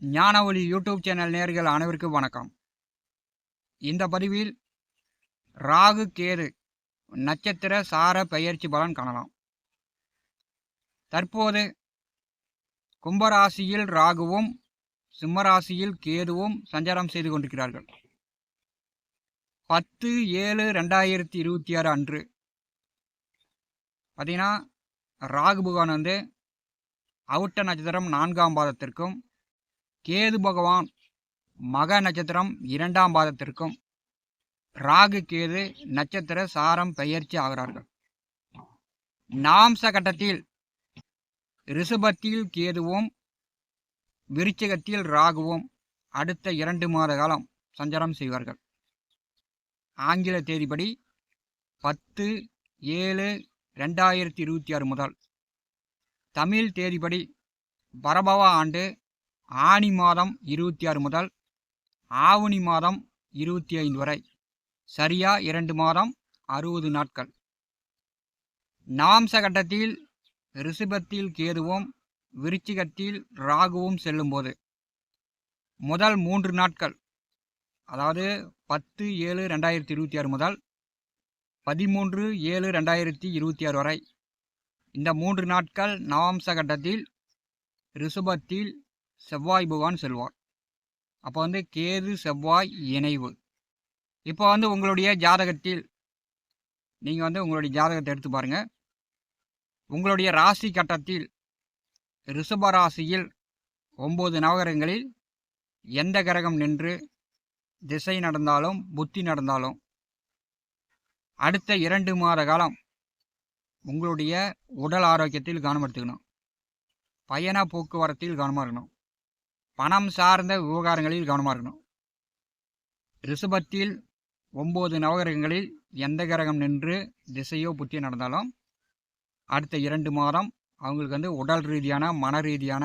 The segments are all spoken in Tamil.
ஞானஒளி யூடியூப் சேனல் நேயர்கள் அனைவருக்கும் வணக்கம். இந்த பதிவில் ராகு கேது நட்சத்திர சார பெயர்ச்சி பலன் காணலாம். தற்போது கும்பராசியில் ராகுவும் சிம்மராசியில் கேதுவும் சஞ்சாரம் செய்து கொண்டிருக்கிறார்கள். 10/7/2026 அன்று பார்த்தீங்கன்னா ராகு பகவான் அவிட்ட நட்சத்திரம் 4ஆம் பாதத்திற்கும், கேது பகவான் மக நட்சத்திரம் 2ஆம் பாதத்திற்கும் ராகு கேது நட்சத்திர சாரம் பெயர்ச்சி ஆகிறார்கள். நாம்ச கட்டத்தில் ரிஷபத்தில் கேதுவும் விருச்சிகத்தில் ராகுவும் அடுத்த 2 மாத காலம் சஞ்சாரம் செய்வார்கள். ஆங்கில தேதிப்படி 10/7/2026 முதல், தமிழ் தேதிப்படி பரபவ ஆண்டு ஆனி மாதம் 26 முதல் ஆவணி மாதம் 25 வரை, சரியா 2 மாதம் 60 நாட்கள். நாம்ச கட்டத்தில் ரிஷபத்தில் கேதுவும் விருச்சிகத்தில் ராகுவும் செல்லும்போது முதல் 3 நாட்கள், அதாவது 10/7/2026 முதல் 13/7/2026 வரை, இந்த 3 நாட்கள் நவாம்ச கட்டத்தில் ரிஷபத்தில் செவ்வாய் பகவான் செல்வார். அப்போ கேது செவ்வாய் இணைவு. இப்போ உங்களுடைய ஜாதகத்தில் நீங்கள் உங்களுடைய ஜாதகத்தை எடுத்து பாருங்கள். உங்களுடைய ராசி கட்டத்தில் ரிஷப ராசியில் 9 நவகிரகங்களில் எந்த கிரகம் நின்று திசை நடந்தாலும் புத்தி நடந்தாலும் அடுத்த 2 மாத காலம் உங்களுடைய உடல் ஆரோக்கியத்தில் கவனம் எடுத்துக்கணும். பயண போக்குவரத்தில் கவனமாக இருக்கணும். பணம் சார்ந்த விவகாரங்களில் கவனமாக இருக்கணும். ரிஷபத்தில் 9 நவகிரகங்களில் எந்த கிரகம் நின்று திசையோ புத்தியோ நடந்தாலும் அடுத்த 2 மாதம் அவங்களுக்கு உடல் ரீதியான, மன ரீதியான,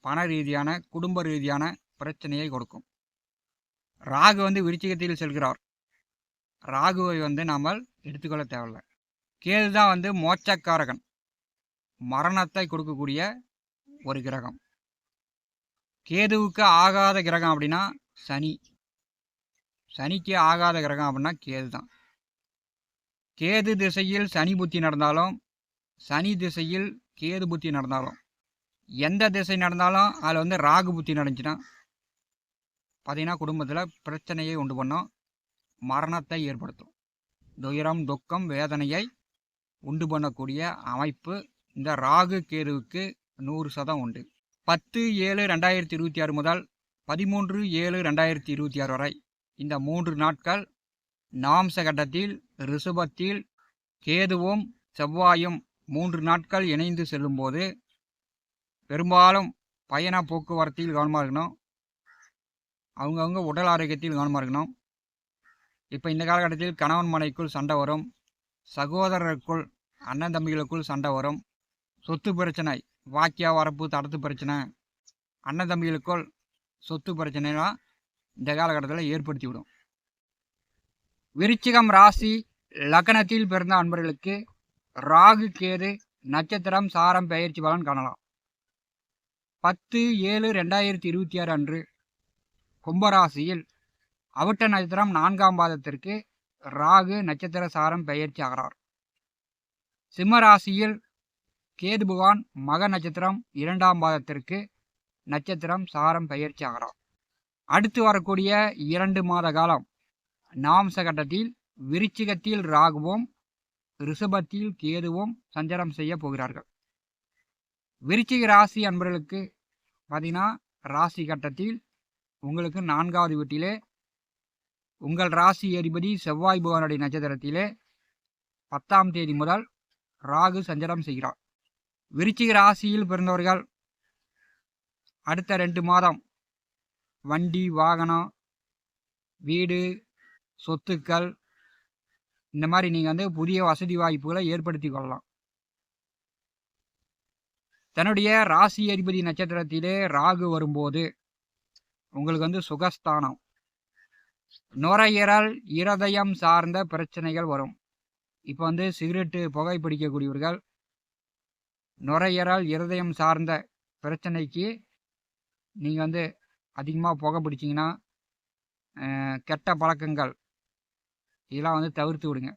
பண ரீதியான, குடும்ப ரீதியான பிரச்சனையை கொடுக்கும். ராகு விருச்சிகத்தில் செல்கிறார். ராகுவை நாம் எடுத்துக்கொள்ள தேவையில்லை. கேது தான் மோட்சக்காரகன், மரணத்தை கொடுக்கக்கூடிய ஒரு கிரகம். கேதுவுக்கு ஆகாத கிரகம் அப்படின்னா சனி. சனிக்கு ஆகாத கிரகம் அப்படின்னா கேது தான். கேது திசையில் சனி புத்தி நடந்தாலும், சனி திசையில் கேது புத்தி நடந்தாலும், எந்த திசை நடந்தாலும் அதில் ராகு புத்தி நடந்துச்சுன்னா பார்த்தீங்கன்னா குடும்பத்தில் பிரச்சனையை உண்டு பண்ணும், மரணத்தை ஏற்படுத்தும். துயரம், துக்கம், வேதனையை உண்டு பண்ணக்கூடிய அமைப்பு இந்த ராகு கேதுவுக்கு 100% உண்டு. 10/7/2026 முதல் 13/7/2026 வரை, இந்த 3 நாட்கள் நாம்ச கட்டத்தில் ரிஷபத்தில் கேதுவும் செவ்வாயும் 3 நாட்கள் இணைந்து செல்லும்போது பெரும்பாலும் பயண போக்குவரத்தில் கவனமாக இருக்கணும். அவங்கவுங்க உடல் ஆரோக்கியத்தில் கவனமாக இருக்கணும். இப்போ இந்த காலகட்டத்தில் கணவன் மனைக்குள் சண்டை வரும், சகோதரருக்குள் அண்ணன் தம்பிகளுக்குள் சண்டை வரும், சொத்து பிரச்சனை, வாக்கியா வரப்பு தடத்து பிரச்சனை, அண்ணன் தம்பிகளுக்குள் சொத்து பிரச்சனைலாம் இந்த காலகட்டத்தில் ஏற்படுத்தி விடும். விருச்சிகம் ராசி லக்னத்தில் பிறந்த அன்பர்களுக்கு ராகு கேது நட்சத்திரம் சாரம் பெயர்ச்சி பலன் காணலாம். 10/7/2026 அன்று கும்பராசியில் அவிட்ட நட்சத்திரம் 4ஆம் பாதத்திற்கு ராகு நட்சத்திர சாரம் பெயர்ச்சி ஆகிறார். சிம்மராசியில் கேது பகவான் மக நட்சத்திரம் 2ஆம் பாதத்திற்கு நட்சத்திரம் சாரம் பெயர்ச்சி ஆகிறார். அடுத்து வரக்கூடிய 2 மாத காலம் நாம்ச கட்டத்தில் விருச்சிகத்தில் ராகுவும் ரிஷபத்தில் கேதுவும் சஞ்சாரம் செய்ய போகிறார்கள். விருச்சிக ராசி அன்பர்களுக்கு பார்த்தீங்கன்னா ராசி கட்டத்தில் உங்களுக்கு 4ஆவது வீட்டிலே உங்கள் ராசி அதிபதி செவ்வாய் பகவானுடைய நட்சத்திரத்திலே 10ஆம் தேதி முதல் ராகு சஞ்சாரம் செய்கிறார். விருச்சிக ராசியில் பிறந்தவர்கள் அடுத்த 2 மாதம் வண்டி, வாகனம், வீடு, சொத்துக்கள், இந்த மாதிரி நீங்கள் புதிய வசதி வாய்ப்புகளை ஏற்படுத்தி கொள்ளலாம். தன்னுடைய ராசி அதிபதி நட்சத்திரத்திலே ராகு வரும்போது உங்களுக்கு சுகஸ்தானம், நுரையீரல், இருதயம் சார்ந்த பிரச்சனைகள் வரும். இப்போ சிகரெட்டு, புகை பிடிக்கக்கூடியவர்கள் நுரையீரல், இருதயம் சார்ந்த பிரச்சனைக்கு நீங்கள் அதிகமாக புகை பிடிச்சிங்கன்னா கெட்ட பழக்கங்கள் இதெல்லாம் வந்து தவிர்த்து விடுங்க.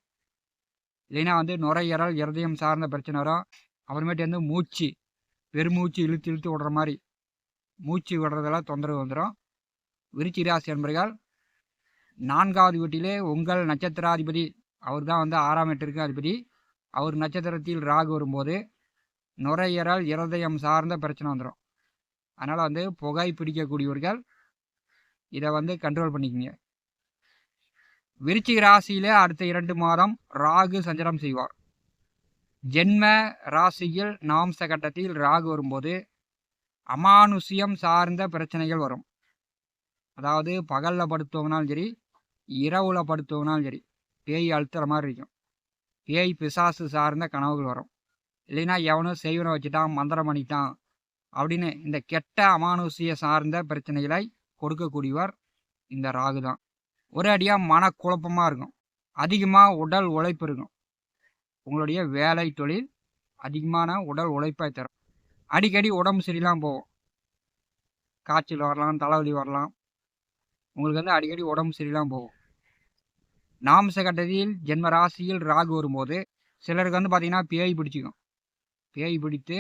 இல்லைன்னா வந்து நுரையீரல் இருதயம் சார்ந்த பிரச்சனை வரும். அப்புறமேட்டு வந்து பெருமூச்சு இழுத்து இழுத்து விடுற மாதிரி மூச்சு விடுறதெல்லாம் தொந்தரவு வந்துடும். விருச்சிக ராசி அன்பர்கள் 4வது வீட்டிலே உங்கள் நட்சத்திராதிபதி அவர் தான் வந்து 6ஆம் வீட்டிற்கு அதிபதி. அவர் நட்சத்திரத்தில் ராகு வரும்போது நுரையீரல் இருதயம் சார்ந்த பிரச்சனை வந்துடும். அதனால் வந்து புகை பிடிக்கக்கூடியவர்கள் இதை வந்து கண்ட்ரோல் பண்ணிக்கோங்க. விருச்சிக ராசியிலே அடுத்த 2 மாதம் ராகு சஞ்சாரம் செய்வார். ஜென்ம ராசியில் நாம்ச கட்டத்தில் ராகு வரும்போது அமானுஷ்யம் சார்ந்த பிரச்சனைகள் வரும். அதாவது பகலில் படுத்துவங்கனாலும் சரி, இரவில் படுத்துவங்கனாலும் சரி, பேய் அழுத்துற மாதிரி இருக்கும். பேய் பிசாசு சார்ந்த கனவுகள் வரும். இல்லைன்னா எவனும் செய்வனை வச்சுட்டான், மந்திரம் பண்ணிட்டான் அப்படின்னு இந்த கெட்ட அமானுஷ்ய சார்ந்த பிரச்சனைகளை கொடுக்கக்கூடியவர் இந்த ராகு தான். ஒரு அடியாக மனக்குழப்பமாக இருக்கும். அதிகமாக உடல் உழைப்பு இருக்கும். உங்களுடைய வேலை தொழில் அதிகமான உடல் உழைப்பை தரும். அடிக்கடி உடம்பு சரியில்லாமல் போகும். காய்ச்சல் வரலாம், தலைவலி வரலாம். உங்களுக்கு வந்து அடிக்கடி உடம்பு சரியில்லாமல் போகும். நாம்ச கட்டத்தில் ஜென்ம ராசியில் ராகு வரும்போது சிலருக்கு வந்து பார்த்திங்கன்னா பேய் பிடிச்சிக்கும். பேய் பிடித்து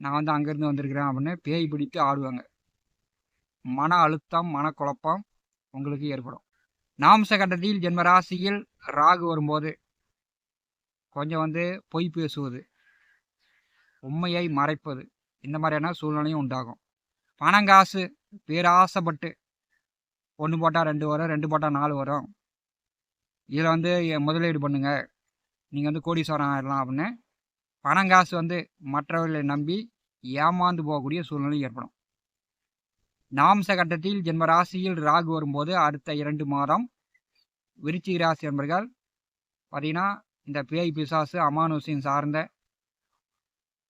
நான் வந்து அங்கேருந்து வந்திருக்கிறேன் அப்படின்னு பேய் பிடித்து ஆடுவாங்க. மன அழுத்தம், மனக்குழப்பம் உங்களுக்கு ஏற்படும். நாம்ச கட்டத்தில் ஜென்ம ராசியில் ராகு வரும்போது கொஞ்சம் வந்து பொய் பேசுவது, உண்மையை மறைப்பது, இந்த மாதிரியான சூழ்நிலையும் உண்டாகும். பணங்காசு பேராசைப்பட்டு 1 போட்டால் 2 வரும், 2 போட்டால் 4 வரும், இதில் வந்து முதலீடு பண்ணுங்க, நீங்கள் வந்து கோடீஸ்வரன் ஆகிடலாம் அப்படின்னு பணங்காசு வந்து மற்றவர்களை நம்பி ஏமாந்து போகக்கூடிய சூழ்நிலை ஏற்படும். நாம்ச கட்டத்தில் ஜென்ம ராசியில் ராகு வரும்போது அடுத்த 2 மாதம் விருச்சிக ராசி என்பர்கள் பார்த்தீங்கன்னா இந்த பேய் பிசாசு அமானுஷ்யம் சார்ந்த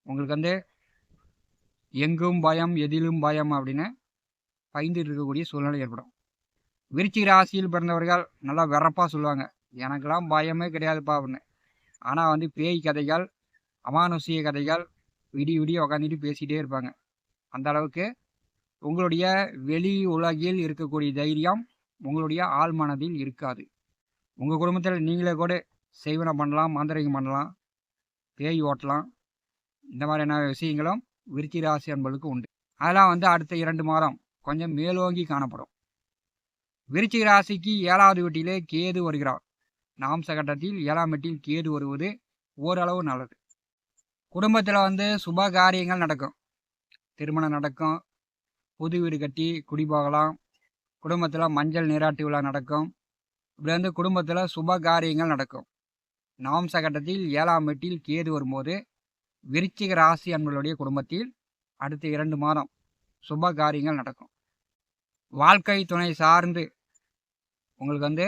உங்களுக்கு வந்து எங்கும் பயம் எதிலும் பயம் அப்படின்னு பயந்துட்டு இருக்கக்கூடிய சூழ்நிலை ஏற்படும். விருச்சிக ராசியில் பிறந்தவர்கள் நல்லா வெறப்பாக சொல்லுவாங்க, எனக்கெல்லாம் பயமே கிடையாதுப்பா அப்படின்னு. ஆனால் வந்து பேய் கதைகள், அமானுஷ்ய கதைகள் விடிய உக்காந்துட்டு பேசிகிட்டே இருப்பாங்க. அந்த அளவுக்கு உங்களுடைய வெளி உலகில் இருக்கக்கூடிய தைரியம் உங்களுடைய ஆள் மனதில் இருக்காது. உங்கள் குடும்பத்தில் நீங்களே கூட செய்வனை பண்ணலாம், மாந்திரிகம் பண்ணலாம், பேய் ஓட்டலாம். இந்த மாதிரியான விஷயங்களும் விருச்சிக ராசி என்பதுக்கு உண்டு. அதெல்லாம் வந்து அடுத்த 2 மாதம் கொஞ்சம் மேலோங்கி காணப்படும். விருச்சிக ராசிக்கு 7வது வீட்டிலே கேது வருகிறார். நாம்ச கட்டத்தில் 7ஆம் வீட்டில் கேது வருவது ஓரளவு நல்லது. குடும்பத்தில் வந்து சுப காரியங்கள் நடக்கும். திருமணம் நடக்கும், புது வீடு கட்டி குடிபோகலாம், குடும்பத்தில் மஞ்சள் நீராட்டு விழா நடக்கும். இப்படி வந்து குடும்பத்தில் சுப காரியங்கள் நடக்கும். நாம்ச கட்டத்தில் 7ஆம் வீட்டில் கேது வரும்போது விருச்சிக ராசி அன்பர்களுடைய குடும்பத்தில் அடுத்த 2 மாதம் சுப காரியங்கள் நடக்கும். வாழ்க்கை துணை சார்ந்து உங்களுக்கு வந்து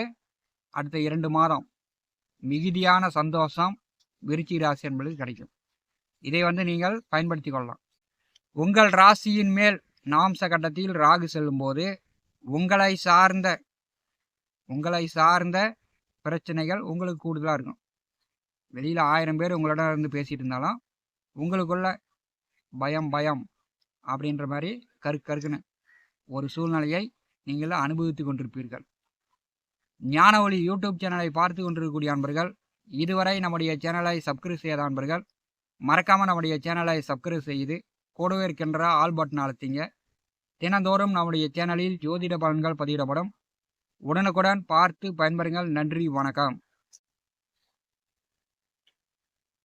அடுத்த 2 மாதம் மிகுதியான சந்தோஷம் விருச்சிக ராசி என்பது கிடைக்கும். இதை வந்து நீங்கள் பயன்படுத்தி கொள்ளலாம். உங்கள் ராசியின் மேல் நாம்ச கட்டத்தில் ராகு செல்லும்போது உங்களை சார்ந்த பிரச்சனைகள் உங்களுக்கு கூடுதலாக இருக்கும். வெளியில் 1000 பேர் உங்களிடம் இருந்து பேசிகிட்டு இருந்தாலும் உங்களுக்குள்ள பயம் அப்படின்ற மாதிரி கருக்குன்னு ஒரு சூழ்நிலையை நீங்கள் அனுபவித்து கொண்டிருப்பீர்கள். ஞான ஒளி யூடியூப் சேனலை பார்த்து கொண்டிருக்கக்கூடிய அன்பர்கள், இதுவரை நம்முடைய சேனலை சப்ஸ்கிரைப் செய்யாத அன்பர்கள் மறக்காமல் நம்முடைய சேனலை சப்ஸ்கிரைப் செய்து கூடவே இருக்கின்ற ஆல் பட்டன் அழுத்திங்க. தினந்தோறும் நம்முடைய சேனலில் ஜோதிட பலன்கள் பதிவிடப்படும். உடனுக்குடன் பார்த்து பயன்பெறுங்கள். நன்றி, வணக்கம்.